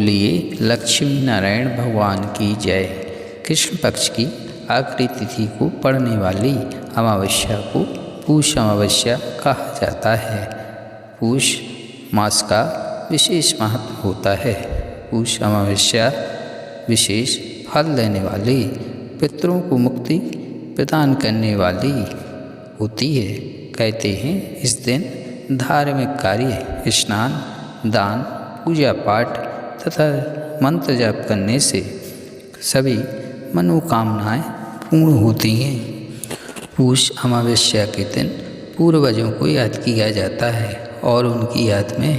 बोलिए लक्ष्मी नारायण भगवान की जय। कृष्ण पक्ष की आखिरी तिथि को पड़ने वाली अमावस्या को पूष अमावस्या कहा जाता है। पूष मास का विशेष महत्व होता है। पूष अमावस्या विशेष फल देने वाली, पितरों को मुक्ति प्रदान करने वाली होती है। कहते हैं इस दिन धार्मिक कार्य, स्नान, दान, पूजा पाठ तथा मंत्र जाप करने से सभी मनोकामनाएं पूर्ण होती हैं। पूष अमावस्या के दिन पूर्वजों को याद किया जाता है और उनकी याद में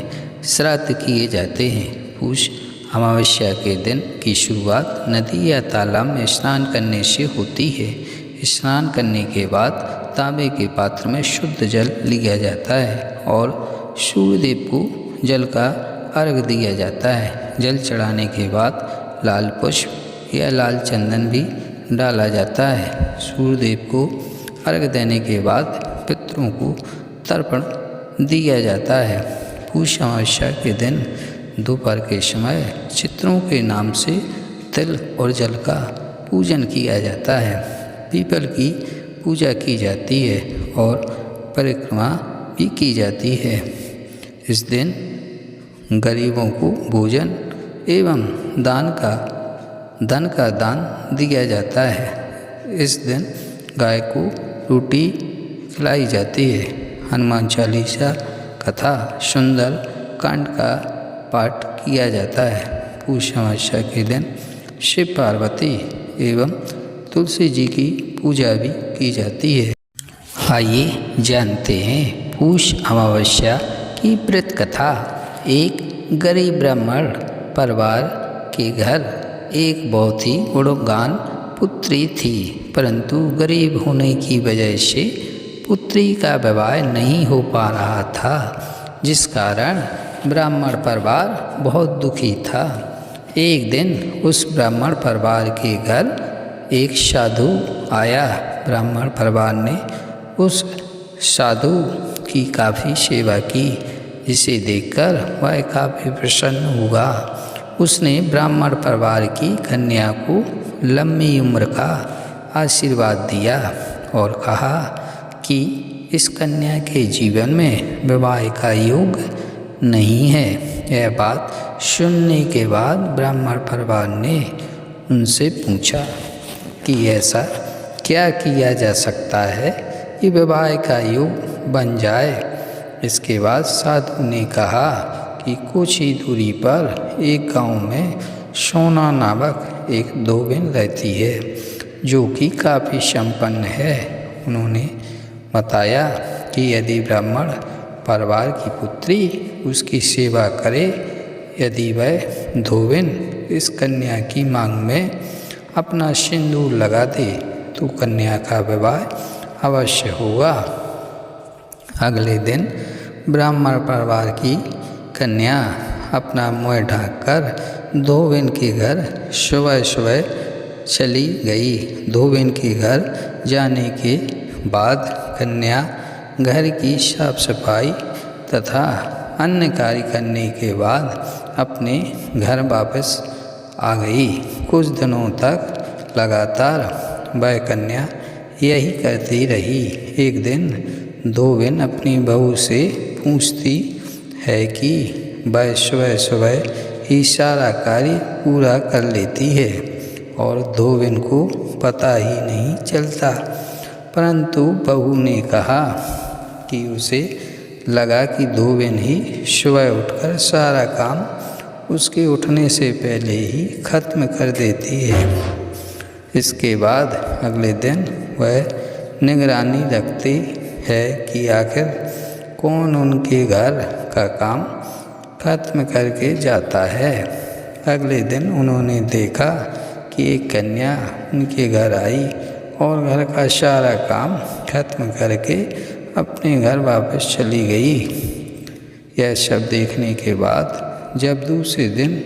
श्राद्ध किए जाते हैं। पूष अमावस्या के दिन की शुरुआत नदी या तालाब में स्नान करने से होती है। स्नान करने के बाद तांबे के पात्र में शुद्ध जल लिया जाता है और सूर्यदेव को जल का अर्घ दिया जाता है। जल चढ़ाने के बाद लाल पुष्प या लाल चंदन भी डाला जाता है। सूर्यदेव को अर्घ देने के बाद पितरों को तर्पण दिया जाता है। पूष अमावस्या के दिन दोपहर के समय चित्रों के नाम से तिल और जल का पूजन किया जाता है। पीपल की पूजा की जाती है और परिक्रमा भी की जाती है। इस दिन गरीबों को भोजन एवं धन का दान दिया जाता है। इस दिन गाय को रोटी खिलाई जाती है। हनुमान चालीसा, कथा, सुंदर कांड का पाठ किया जाता है। पूष अमावस्या के दिन शिव पार्वती एवं तुलसी जी की पूजा भी की जाती है। आइए जानते हैं पूष अमावस्या की व्रत कथा। एक गरीब ब्राह्मण परिवार के घर एक बहुत ही गुणवान पुत्री थी, परंतु गरीब होने की वजह से पुत्री का विवाह नहीं हो पा रहा था, जिस कारण ब्राह्मण परिवार बहुत दुखी था। एक दिन उस ब्राह्मण परिवार के घर एक साधु आया। ब्राह्मण परिवार ने उस साधु की काफ़ी सेवा की, जिसे देखकर वह काफ़ी प्रसन्न हुआ। उसने ब्राह्मण परिवार की कन्या को लंबी उम्र का आशीर्वाद दिया और कहा कि इस कन्या के जीवन में विवाह का योग नहीं है। यह बात सुनने के बाद ब्राह्मण परिवार ने उनसे पूछा कि ऐसा क्या किया जा सकता है कि विवाह का योग बन जाए। इसके बाद साधु ने कहा कि कुछ ही दूरी पर एक गांव में सोना नामक एक धोबिन रहती है, जो कि काफ़ी संपन्न है। उन्होंने बताया कि यदि ब्राह्मण परिवार की पुत्री उसकी सेवा करे, यदि वह धोबिन इस कन्या की मांग में अपना सिंदूर लगा दे, तो कन्या का विवाह अवश्य होगा। अगले दिन ब्राह्मण परिवार की कन्या अपना मुँह ढांककर धोबिन के घर सुबह सुबह चली गई। धोबिन के घर जाने के बाद कन्या घर की साफ सफाई तथा अन्य कार्य करने के बाद अपने घर वापस आ गई। कुछ दिनों तक लगातार वह कन्या यही करती रही। एक दिन धोबिन अपनी बहू से पूछती है कि वह सुबह सुबह ही सारा कार्य पूरा कर लेती है और धोबिन को पता ही नहीं चलता, परंतु बहू ने कहा कि उसे लगा कि धोबिन ही सुबह उठकर सारा काम उसके उठने से पहले ही खत्म कर देती है। इसके बाद अगले दिन वह निगरानी रखती है कि आखिर कौन उनके घर का काम खत्म करके जाता है। अगले दिन उन्होंने देखा कि एक कन्या उनके घर आई और घर का सारा काम खत्म करके अपने घर वापस चली गई। यह सब देखने के बाद जब दूसरे दिन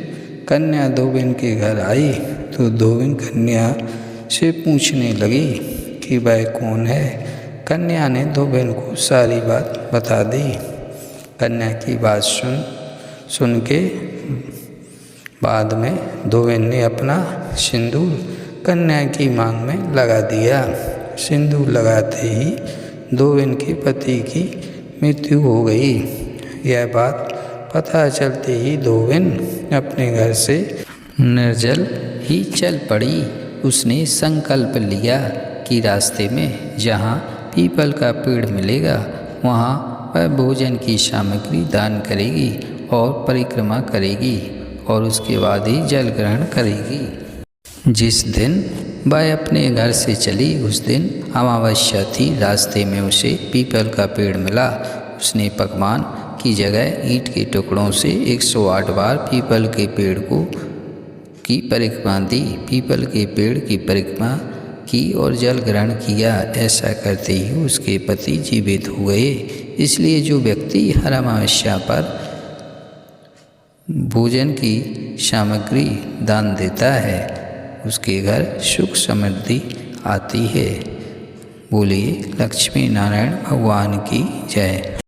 कन्या धोबिन के घर आई, तो धोबिन कन्या से पूछने लगी कि वह कौन है। कन्या ने धोबिन को सारी बात बता दी। कन्या की बात सुन के बाद में धोबिन ने अपना सिंदूर कन्या की मांग में लगा दिया। सिंदूर लगाते ही धोबिन के पति की मृत्यु हो गई। यह बात पता चलते ही धोबिन अपने घर से निर्जल ही चल पड़ी। उसने संकल्प लिया कि रास्ते में जहाँ पीपल का पेड़ मिलेगा वहाँ वह भोजन की सामग्री दान करेगी और परिक्रमा करेगी और उसके बाद ही जल ग्रहण करेगी। जिस दिन वह अपने घर से चली उस दिन अमावस्या थी। रास्ते में उसे पीपल का पेड़ मिला। उसने पकवान की जगह ईंट के टुकड़ों से 108 बार पीपल के पेड़ की परिक्रमा दी। पीपल के पेड़ की परिक्रमा की और जल ग्रहण किया। ऐसा करते ही उसके पति जीवित हो गए। इसलिए जो व्यक्ति हर अमावस्या पर भोजन की सामग्री दान देता है उसके घर सुख समृद्धि आती है। बोलिए लक्ष्मी नारायण भगवान की जय।